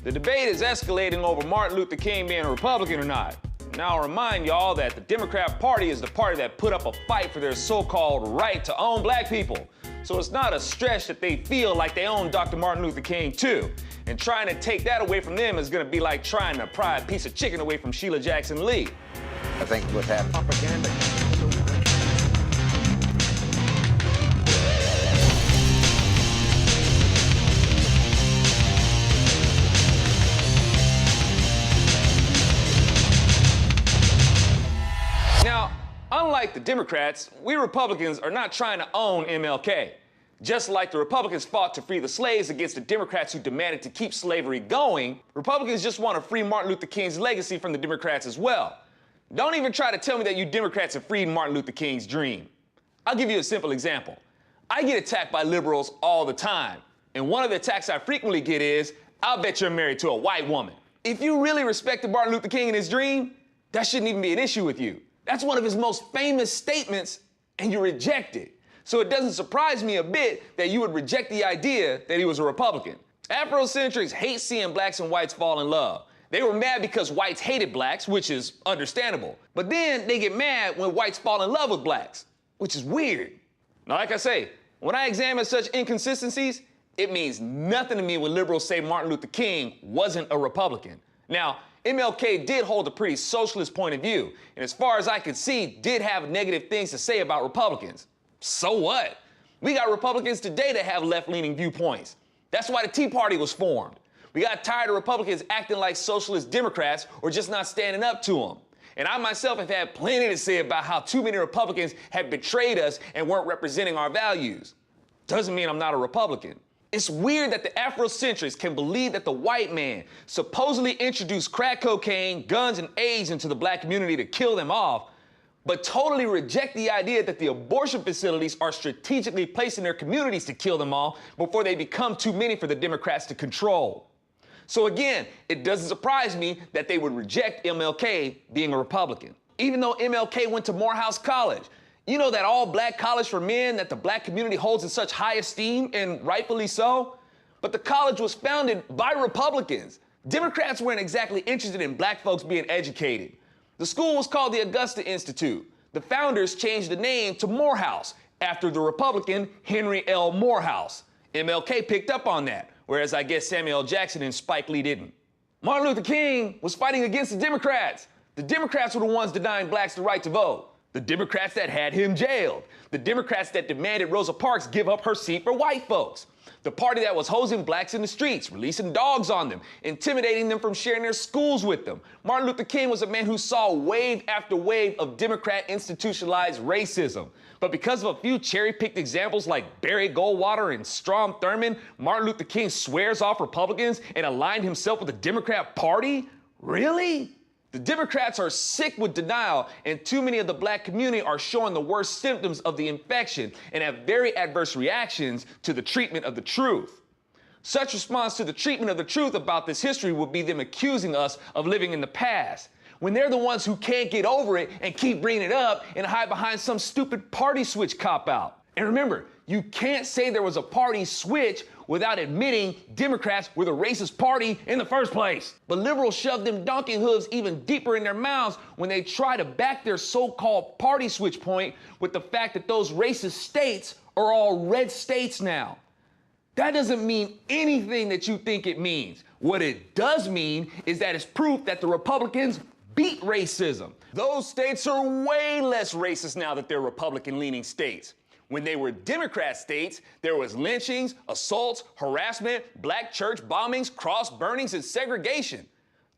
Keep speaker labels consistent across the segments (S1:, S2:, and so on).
S1: The debate is escalating over Martin Luther King being a Republican or not. Now I'll remind y'all that the Democrat Party is the party that put up a fight for their so-called right to own black people. So it's not a stretch that they feel like they own Dr. Martin Luther King too. And trying to take that away from them is gonna be like trying to pry a piece of chicken away from Sheila Jackson Lee.
S2: I think what's happening.
S3: Propaganda.
S1: Now, unlike the Democrats, we Republicans are not trying to own MLK. Just like the Republicans fought to free the slaves against the Democrats who demanded to keep slavery going, Republicans just want to free Martin Luther King's legacy from the Democrats as well. Don't even try to tell me that you Democrats have freed Martin Luther King's dream. I'll give you a simple example. I get attacked by liberals all the time, and one of the attacks I frequently get is, "I'll bet you're married to a white woman." If you really respected Martin Luther King and his dream, that shouldn't even be an issue with you. That's one of his most famous statements, and you reject it. So it doesn't surprise me a bit that you would reject the idea that he was a Republican. Afrocentrics hate seeing blacks and whites fall in love. They were mad because whites hated blacks, which is understandable. But then they get mad when whites fall in love with blacks, which is weird. Now, like I say, when I examine such inconsistencies, it means nothing to me when liberals say Martin Luther King wasn't a Republican. Now, MLK did hold a pretty socialist point of view, and as far as I could see, did have negative things to say about Republicans. So what? We got Republicans today that have left-leaning viewpoints. That's why the Tea Party was formed. We got tired of Republicans acting like socialist Democrats or just not standing up to them. And I myself have had plenty to say about how too many Republicans have betrayed us and weren't representing our values. Doesn't mean I'm not a Republican. It's weird that the Afrocentrics can believe that the white man supposedly introduced crack cocaine, guns, and AIDS into the black community to kill them off, but totally reject the idea that the abortion facilities are strategically placed in their communities to kill them all before they become too many for the Democrats to control. So again, it doesn't surprise me that they would reject MLK being a Republican. Even though MLK went to Morehouse College, you know, that all-black college for men that the black community holds in such high esteem, and rightfully so? But the college was founded by Republicans. Democrats weren't exactly interested in black folks being educated. The school was called the Augusta Institute. The founders changed the name to Morehouse after the Republican Henry L. Morehouse. MLK picked up on that, whereas I guess Samuel L. Jackson and Spike Lee didn't. Martin Luther King was fighting against the Democrats. The Democrats were the ones denying blacks the right to vote. The Democrats that had him jailed. The Democrats that demanded Rosa Parks give up her seat for white folks. The party that was hosing blacks in the streets, releasing dogs on them, intimidating them from sharing their schools with them. Martin Luther King was a man who saw wave after wave of Democrat institutionalized racism. But because of a few cherry-picked examples like Barry Goldwater and Strom Thurmond, Martin Luther King swears off Republicans and aligned himself with the Democrat Party? Really? The Democrats are sick with denial, and too many of the black community are showing the worst symptoms of the infection and have very adverse reactions to the treatment of the truth. Such response to the treatment of the truth about this history would be them accusing us of living in the past, when they're the ones who can't get over it and keep bringing it up and hide behind some stupid party switch cop-out. And remember, you can't say there was a party switch without admitting Democrats were the racist party in the first place. But liberals shove them donkey hooves even deeper in their mouths when they try to back their so-called party switch point with the fact that those racist states are all red states now. That doesn't mean anything that you think it means. What it does mean is that it's proof that the Republicans beat racism. Those states are way less racist now that they're Republican-leaning states. When they were Democrat states, there was lynchings, assaults, harassment, black church bombings, cross burnings, and segregation.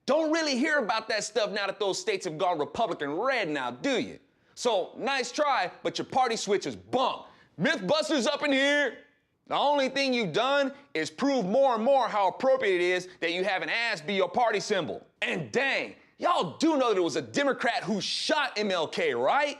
S1: Don't really hear about that stuff now that those states have gone Republican red now, do you? So, nice try, but your party switch is bunk. Mythbusters up in here. The only thing you've done is prove more and more how appropriate it is that you have an ass be your party symbol. And dang, y'all do know that it was a Democrat who shot MLK, right?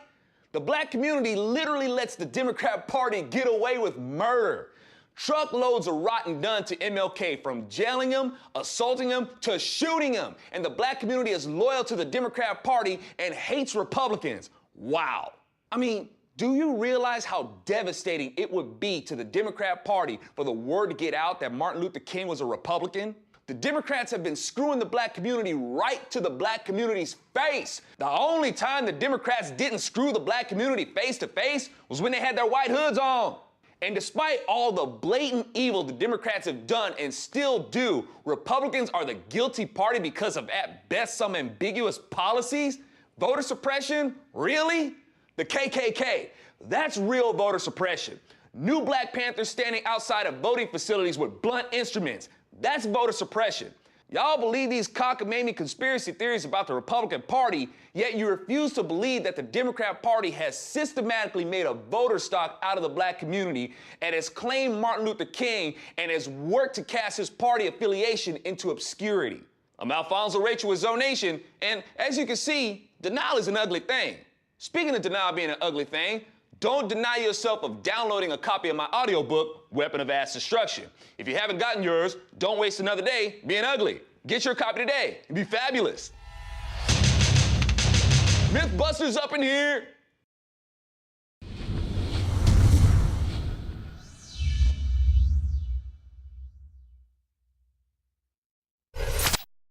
S1: The black community literally lets the Democrat Party get away with murder. Truckloads of rotten done to MLK, from jailing him, assaulting him, to shooting him. And the black community is loyal to the Democrat Party and hates Republicans. Wow. I mean, do you realize how devastating it would be to the Democrat Party for the word to get out that Martin Luther King was a Republican? The Democrats have been screwing the black community right to the black community's face. The only time the Democrats didn't screw the black community face to face was when they had their white hoods on. And despite all the blatant evil the Democrats have done and still do, Republicans are the guilty party because of, at best, some ambiguous policies? Voter suppression? Really? The KKK. That's real voter suppression. New Black Panthers standing outside of voting facilities with blunt instruments. That's voter suppression. Y'all believe these cockamamie conspiracy theories about the Republican Party, yet you refuse to believe that the Democrat Party has systematically made a voter stock out of the black community and has claimed Martin Luther King and has worked to cast his party affiliation into obscurity. I'm Alfonso Rachel with ZoneNation, and as you can see, denial is an ugly thing. Speaking of denial being an ugly thing, don't deny yourself of downloading a copy of my audiobook, Weapon of Mass Destruction. If you haven't gotten yours, don't waste another day being ugly. Get your copy today and be fabulous. Mythbusters up in here.